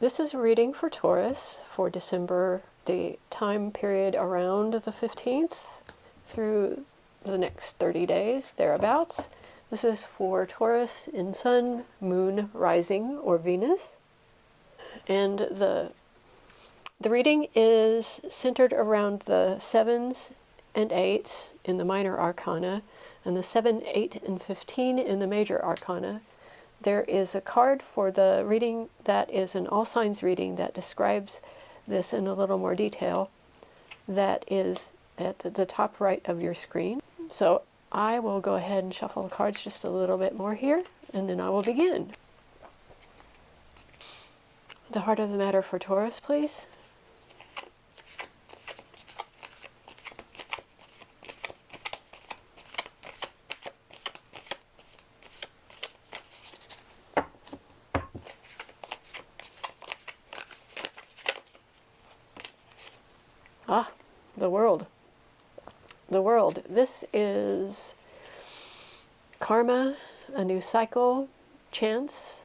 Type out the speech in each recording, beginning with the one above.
This is a reading for Taurus for December, the time period around the 15th through the next 30 days, thereabouts. This is for Taurus in Sun, Moon, Rising, or Venus. And the reading is centered around the 7s and 8s in the minor arcana, and the 7, 8, and 15 in the major arcana. There is a card for the reading that is an all signs reading that describes this in a little more detail. That is at the top right of your screen. So I will go ahead and shuffle the cards just a little bit more here, and then I will begin. The heart of the matter for Taurus, please. Ah, the world. The world. This is karma, a new cycle, chance,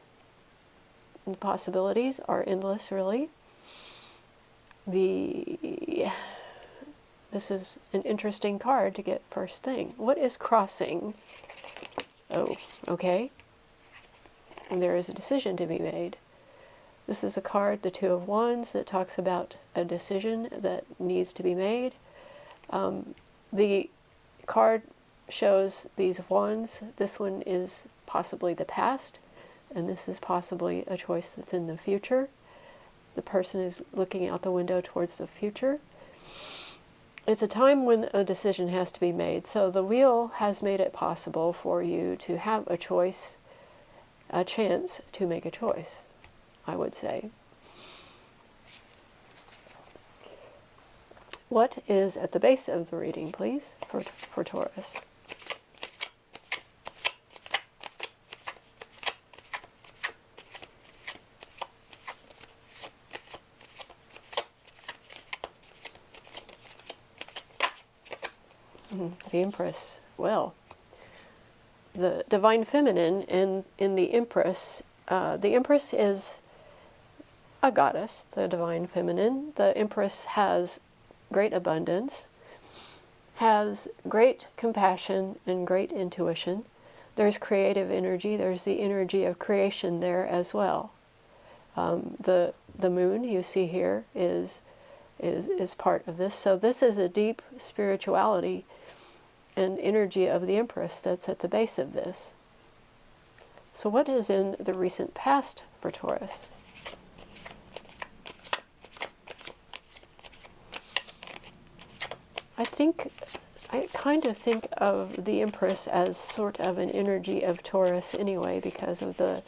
and possibilities are endless, really. This is an interesting card to get first thing. What is crossing? Oh, okay. And there is a decision to be made. This is a card, the Two of Wands, that talks about a decision that needs to be made. The card shows these wands. This one is possibly the past, and this is possibly a choice that's in the future. The person is looking out the window towards the future. It's a time when a decision has to be made. So the wheel has made it possible for you to have a choice, a chance to make a choice, I would say. What is at the base of the reading, please, for Taurus? The Empress. Well, the Divine Feminine in the Empress is a goddess, the Divine Feminine. The Empress has great abundance, has great compassion and great intuition. There's creative energy. There's the energy of creation there as well. The moon you see here is part of this. So this is a deep spirituality and energy of the Empress that's at the base of this. So what is in the recent past for Taurus? I kind of think of the Empress as sort of an energy of Taurus anyway, because of the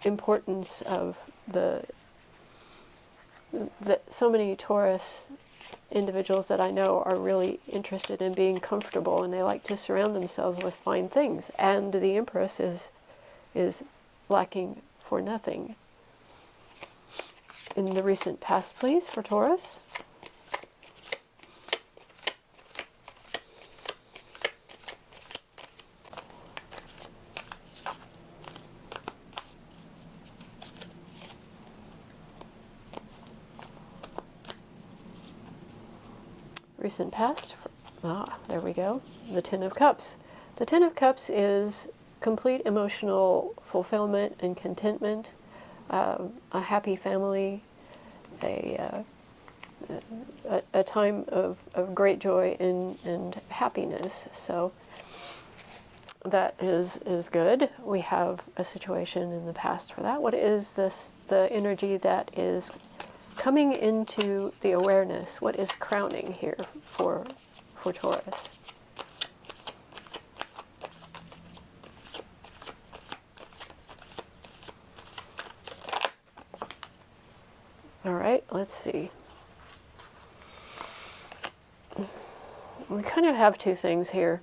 importance of so many Taurus individuals that I know are really interested in being comfortable, and they like to surround themselves with fine things, and the Empress is lacking for nothing. In the recent past, please, for Taurus. Recent past. There we go. The Ten of Cups. The Ten of Cups is complete emotional fulfillment and contentment, a happy family, a time of great joy and happiness. So that is good. We have a situation in the past for that. What is this? The energy that is coming into the awareness. What is crowning here for Taurus? All right, let's see. We kind of have two things here,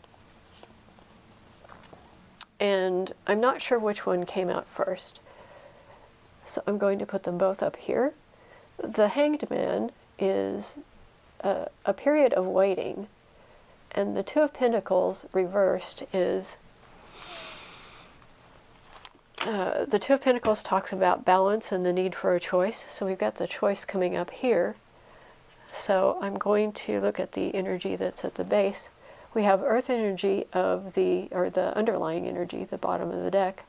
and I'm not sure which one came out first, so I'm going to put them both up here. The Hanged Man is a period of waiting, and the Two of Pentacles reversed is The Two of Pentacles talks about balance and the need for a choice. So we've got the choice coming up here. So I'm going to look at the energy that's at the base. We have earth energy of the underlying energy, the bottom of the deck.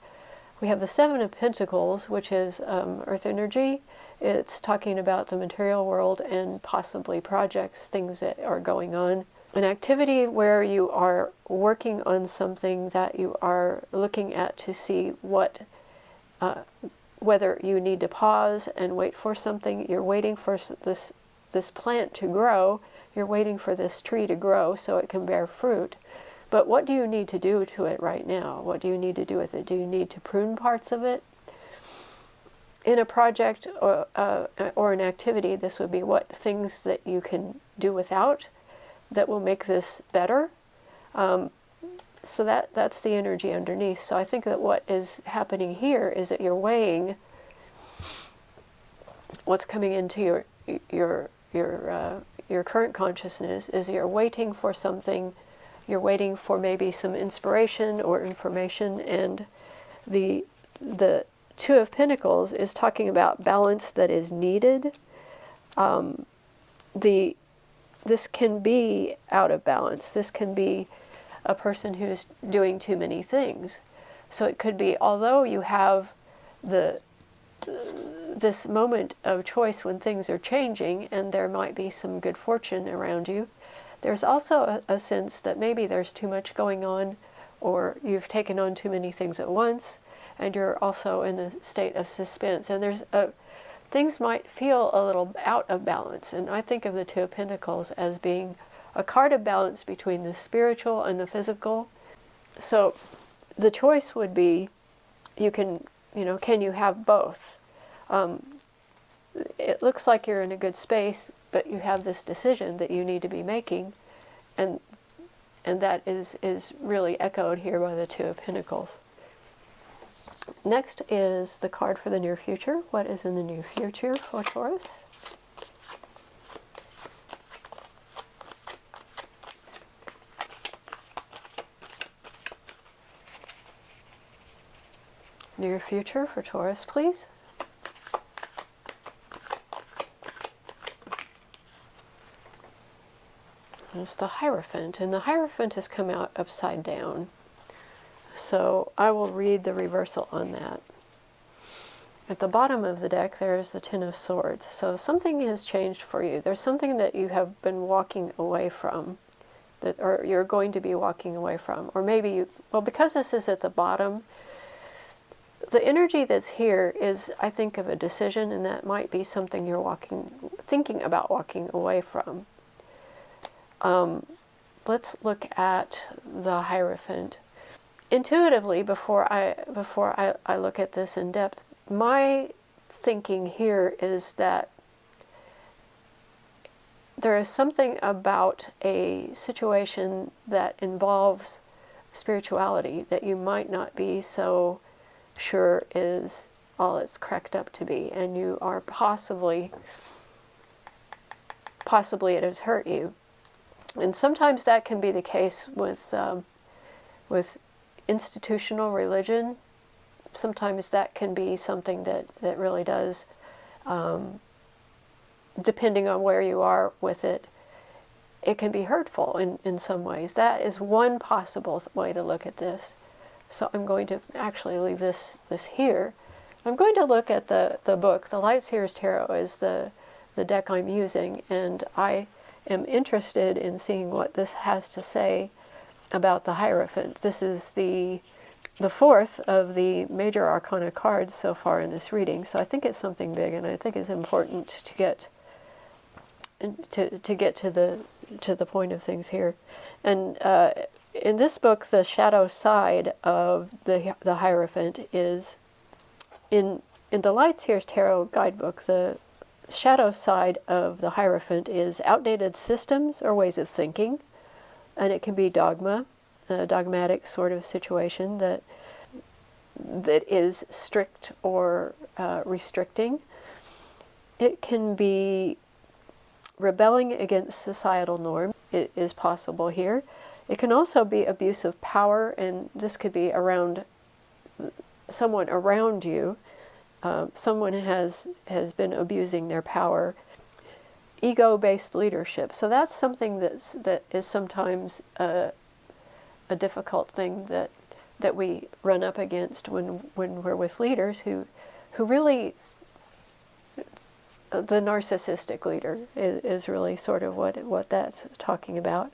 We have the Seven of Pentacles, which is earth energy. It's talking about the material world and possibly projects, things that are going on. An activity where you are working on something that you are looking at to see what, whether you need to pause and wait for something. You're waiting for this plant to grow. You're waiting for this tree to grow so it can bear fruit. But what do you need to do to it right now? What do you need to do with it? Do you need to prune parts of it? In a project or an activity, this would be what things that you can do without that will make this better. So that's the energy underneath. So I think that what is happening here is that you're weighing what's coming into your current consciousness. Is you're waiting for something. You're waiting for maybe some inspiration or information, and the Two of Pentacles is talking about balance that is needed. This can be out of balance. This can be a person who's doing too many things. So it could be, although you have this moment of choice when things are changing and there might be some good fortune around you, there's also a sense that maybe there's too much going on, or you've taken on too many things at once, and you're also in a state of suspense. And things might feel a little out of balance. And I think of the Two of Pentacles as being a card of balance between the spiritual and the physical. So the choice would be, can you have both? It looks like you're in a good space, but you have this decision that you need to be making, and that is really echoed here by the Two of Pentacles. Next is the card for the near future. What is in the near future for Taurus? Near future for Taurus, please. It's the Hierophant, and the Hierophant has come out upside down. So I will read the reversal on that. At the bottom of the deck, there is the Ten of Swords. So something has changed for you. There's something that you have been walking away from, or you're going to be walking away from. Or maybe because this is at the bottom, the energy that's here is, I think, of a decision, and that might be something you're thinking about walking away from. Let's look at the Hierophant. Intuitively, before I look at this in depth, my thinking here is that there is something about a situation that involves spirituality that you might not be so sure is all it's cracked up to be, and you are possibly it has hurt you. And sometimes that can be the case with institutional religion. Sometimes that can be something that really does, depending on where you are with it, it can be hurtful in some ways. That is one possible way to look at this. So I'm going to actually leave this here. I'm going to look at the book. The Lightseer's Tarot is the deck I'm using, and I am interested in seeing what this has to say about the Hierophant. This is the fourth of the major arcana cards so far in this reading, so I think it's something big, and I think it's important to get to the point of things here. And in this book, the shadow side of the Hierophant is in the Lightseer's Tarot guidebook. The shadow side of the Hierophant is outdated systems or ways of thinking, and it can be dogma, a dogmatic sort of situation that is strict or restricting. It can be rebelling against societal norms. It is possible here. It can also be abuse of power, and this could be around someone around you, someone has been abusing their power. Ego-based leadership. So that's something that is sometimes a difficult thing that we run up against when we're with leaders who really, the narcissistic leader is really sort of what that's talking about.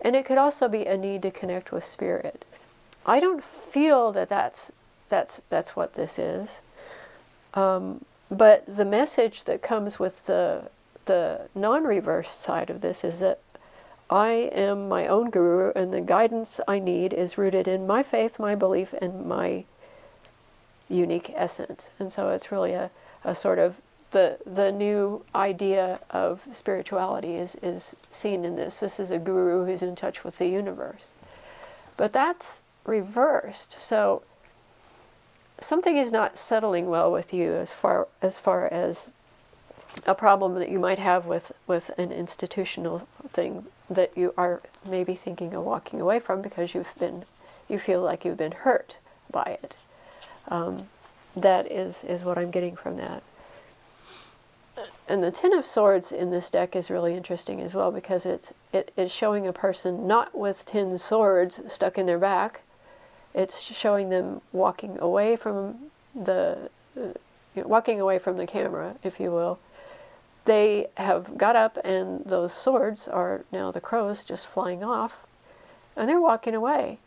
And it could also be a need to connect with spirit. I don't feel that's what this is. But the message that comes with the non-reverse side of this is that I am my own guru, and the guidance I need is rooted in my faith, my belief, and my unique essence. And so it's really a sort of the new idea of spirituality is seen in this. This is a guru who's in touch with the universe. But that's reversed. So something is not settling well with you as far as a problem that you might have with an institutional thing that you are maybe thinking of walking away from because you feel like you've been hurt by it. That is what I'm getting from that. And the Ten of Swords in this deck is really interesting as well, because it is showing a person not with 10 swords stuck in their back. It's showing them walking away from the camera, if you will. They have got up, and those swords are now the crows just flying off, and they're walking away.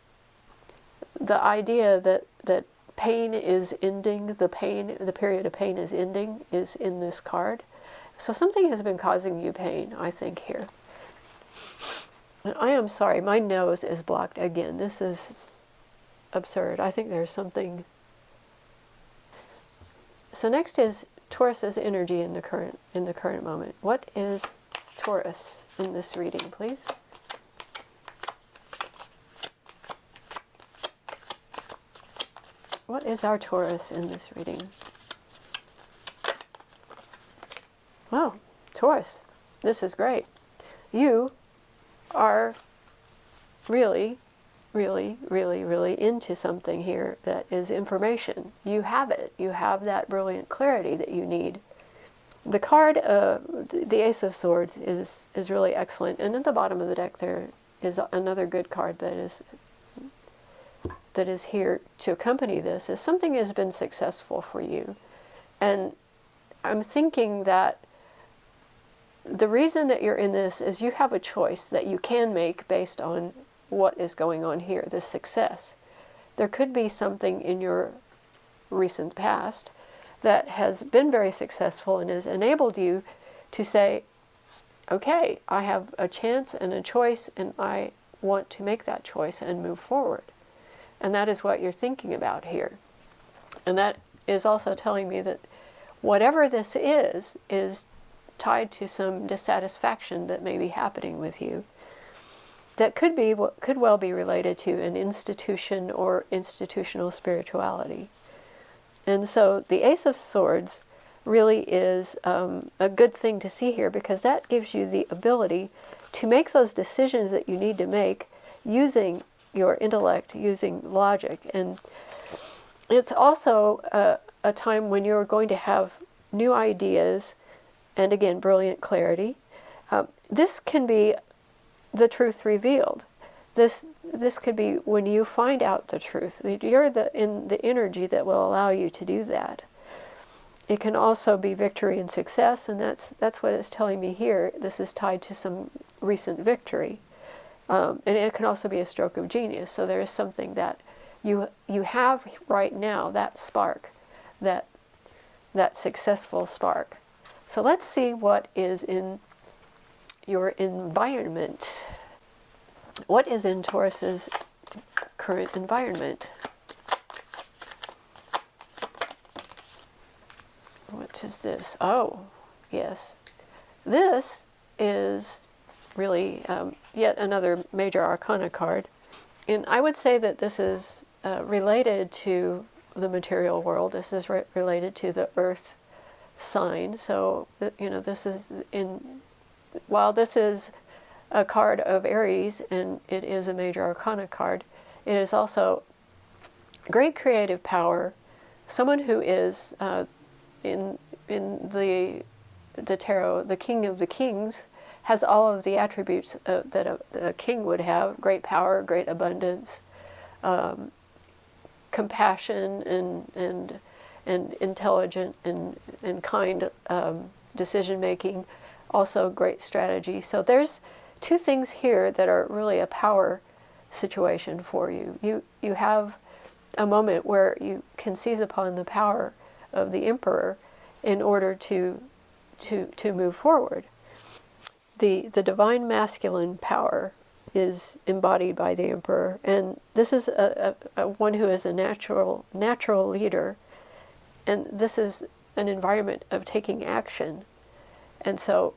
The idea that pain is ending, the period of pain is ending, is in this card. So something has been causing you pain, I think, here. And I am sorry, my nose is blocked again. This is absurd. I think there's something. So next is Taurus's energy in the current moment. What is Taurus in this reading, please? What is our Taurus in this reading? Wow, Taurus, this is great. You are really, really, really, really into something here that is information. You have it. You have that brilliant clarity that you need. The card, the Ace of Swords, is really excellent. And at the bottom of the deck there is another good card that is here to accompany this. Is something has been successful for you. And I'm thinking that the reason that you're in this is you have a choice that you can make based on what is going on here, this success. There could be something in your recent past that has been very successful and has enabled you to say, okay, I have a chance and a choice, and I want to make that choice and move forward. And that is what you're thinking about here. And that is also telling me that whatever this is tied to some dissatisfaction that may be happening with you. That could well be related to an institution or institutional spirituality. And so the Ace of Swords really is a good thing to see here, because that gives you the ability to make those decisions that you need to make using your intellect, using logic. And it's also a time when you're going to have new ideas and, again, brilliant clarity. This can be the truth revealed. This could be when you find out the truth. You're in the energy that will allow you to do that. It can also be victory and success, and that's what it's telling me here. This is tied to some recent victory. And it can also be a stroke of genius. So there is something that you have right now, that spark, that successful spark. So let's see what is in your environment. What is in Taurus's current environment? What is this? Oh, yes. This is really yet another major Arcana card. And I would say that this is related to the material world. This is related to the Earth sign. So, this is while this is a card of Aries and it is a major Arcana card, it is also great creative power, someone who is in the tarot, the King of the Kings, has all of the attributes that a king would have: great power, great abundance, compassion, and intelligent and kind decision making, also great strategy. So there's two things here that are really a power situation for you. You have a moment where you can seize upon the power of the Emperor in order to move forward. The divine masculine power is embodied by the Emperor, and this is a one who is a natural leader, and this is an environment of taking action, and so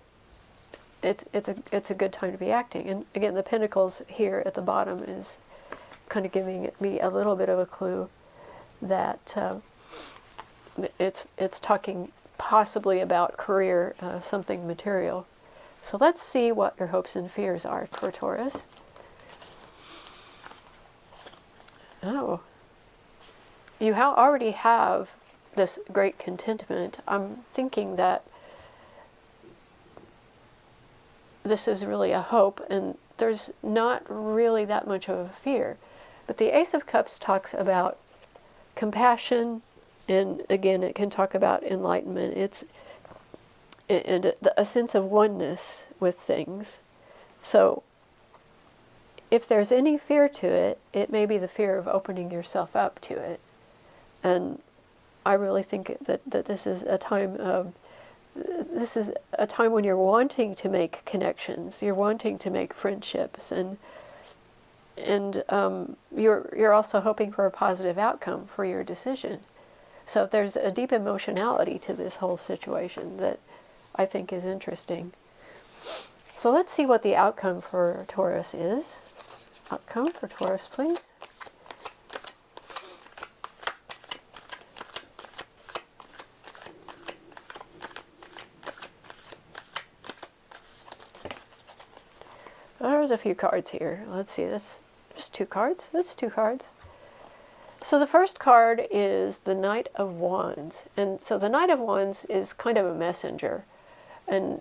it's a good time to be acting. And again, the Pentacles here at the bottom is kind of giving me a little bit of a clue that it's talking possibly about career, something material. So let's see what your hopes and fears are for Taurus. Oh, you already have this great contentment. I'm thinking that this is really a hope, and there's not really that much of a fear. But the Ace of Cups talks about compassion, and again, it can talk about enlightenment. It's and a sense of oneness with things. So if there's any fear to it, it may be the fear of opening yourself up to it. And I really think that this is a time of, this is a time when you're wanting to make connections, you're wanting to make friendships, and you're also hoping for a positive outcome for your decision. So there's a deep emotionality to this whole situation that I think is interesting. So let's see what the outcome for Taurus is. Outcome for Taurus, please. There's a few cards here. Let's see, that's just two cards. That's two cards. So the first card is the Knight of Wands. And so the Knight of Wands is kind of a messenger. And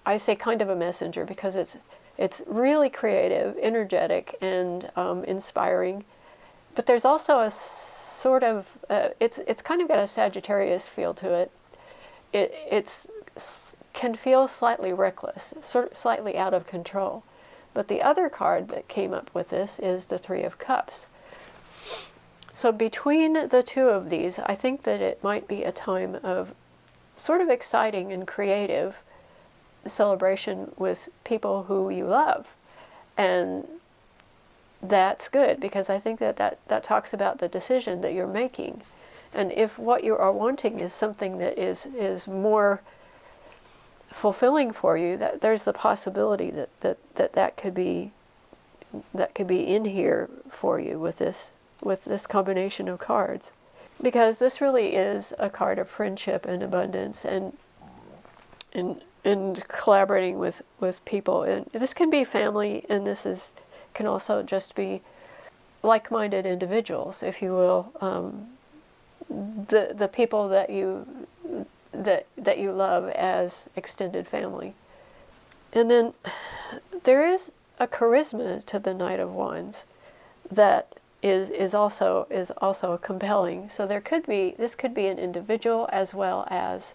I say kind of a messenger because it's really creative, energetic, and inspiring. But there's also a sort of, it's kind of got a Sagittarius feel to it. It's can feel slightly reckless, sort of slightly out of control. But the other card that came up with this is the Three of Cups. So between the two of these, I think that it might be a time of sort of exciting and creative celebration with people who you love. And that's good, because I think that talks about the decision that you're making. And if what you are wanting is something that is more fulfilling for you, that there's the possibility that could be in here for you with this combination of cards, because this really is a card of friendship and abundance and collaborating with people. And this can be family, and this can also just be like-minded individuals, if you will, the people that you love as extended family. And then there is a charisma to the Knight of Wands that is also compelling. So this could be an individual as well as,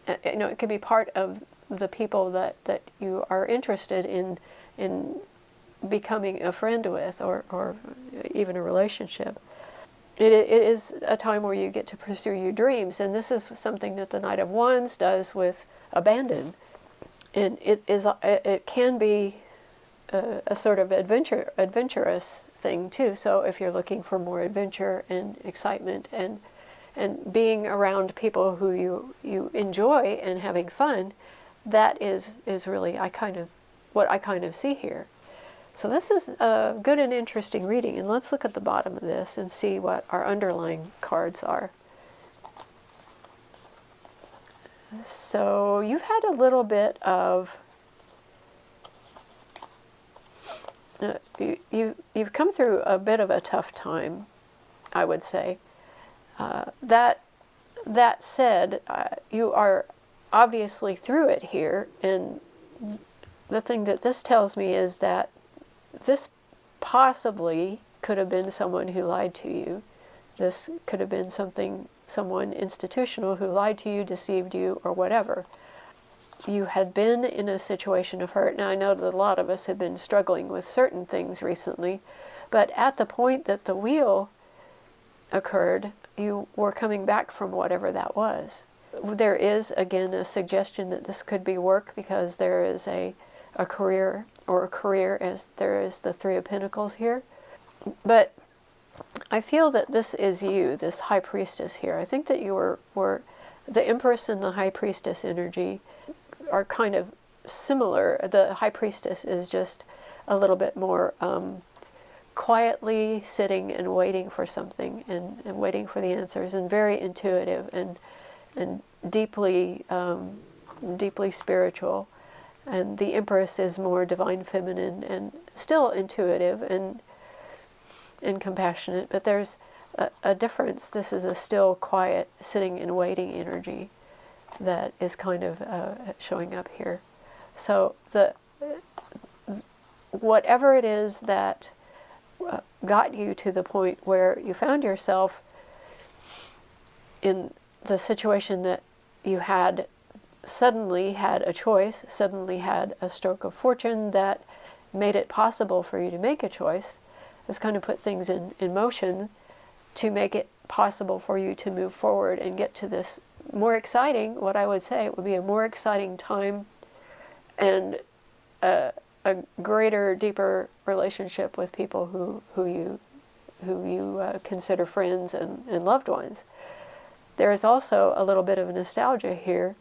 it could be part of the people that you are interested in becoming a friend with, or even a relationship. It is a time where you get to pursue your dreams, and this is something that the Knight of Wands does with abandon. And it can be a sort of adventurous thing too. So if you're looking for more adventure and excitement and being around people who you enjoy and having fun, that is really what I kind of see here. So this is a good and interesting reading, and let's look at the bottom of this and see what our underlying cards are. So you've had a little bit of, you've come through a bit of a tough time, I would say. That said, you are obviously through it here, and the thing that this tells me is that this possibly could have been someone who lied to you. This could have been someone institutional who lied to you, deceived you, or whatever. You had been in a situation of hurt. Now, I know that a lot of us have been struggling with certain things recently, but at the point that the wheel occurred, you were coming back from whatever that was. There is, again, a suggestion that this could be work, because there is a career, or a career, as there is the Three of Pentacles here. But I feel that this is you, this High Priestess here. I think that you were the Empress and the High Priestess energy are kind of similar. The High Priestess is just a little bit more quietly sitting and waiting for something, and waiting for the answers, and very intuitive and deeply spiritual. And the Empress is more divine feminine and still intuitive and compassionate, but there's a difference. This is a still, quiet, sitting and waiting energy that is kind of showing up here. So whatever it is that got you to the point where you found yourself in the situation that you had suddenly had a choice, suddenly had a stroke of fortune that made it possible for you to make a choice, has kind of put things in motion to make it possible for you to move forward and get to this more exciting, what I would say it would be a more exciting time, and a greater, deeper relationship with people who you consider friends and loved ones. There is also a little bit of nostalgia here,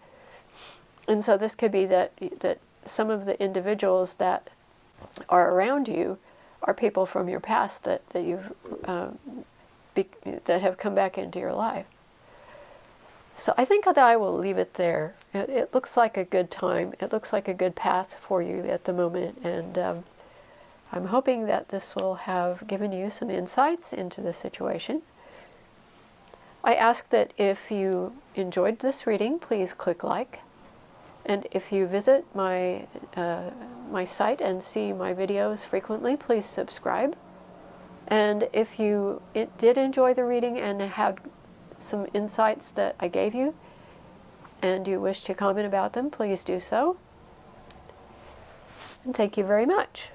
and so this could be that some of the individuals that are around you are people from your past that you've that have come back into your life. So I think that I will leave it there. It looks like a good time. It looks like a good path for you at the moment, and I'm hoping that this will have given you some insights into the situation. I ask that if you enjoyed this reading, please click like. And if you visit my site and see my videos frequently, please subscribe. And if you did enjoy the reading and had some insights that I gave you, and you wish to comment about them, please do so. And thank you very much.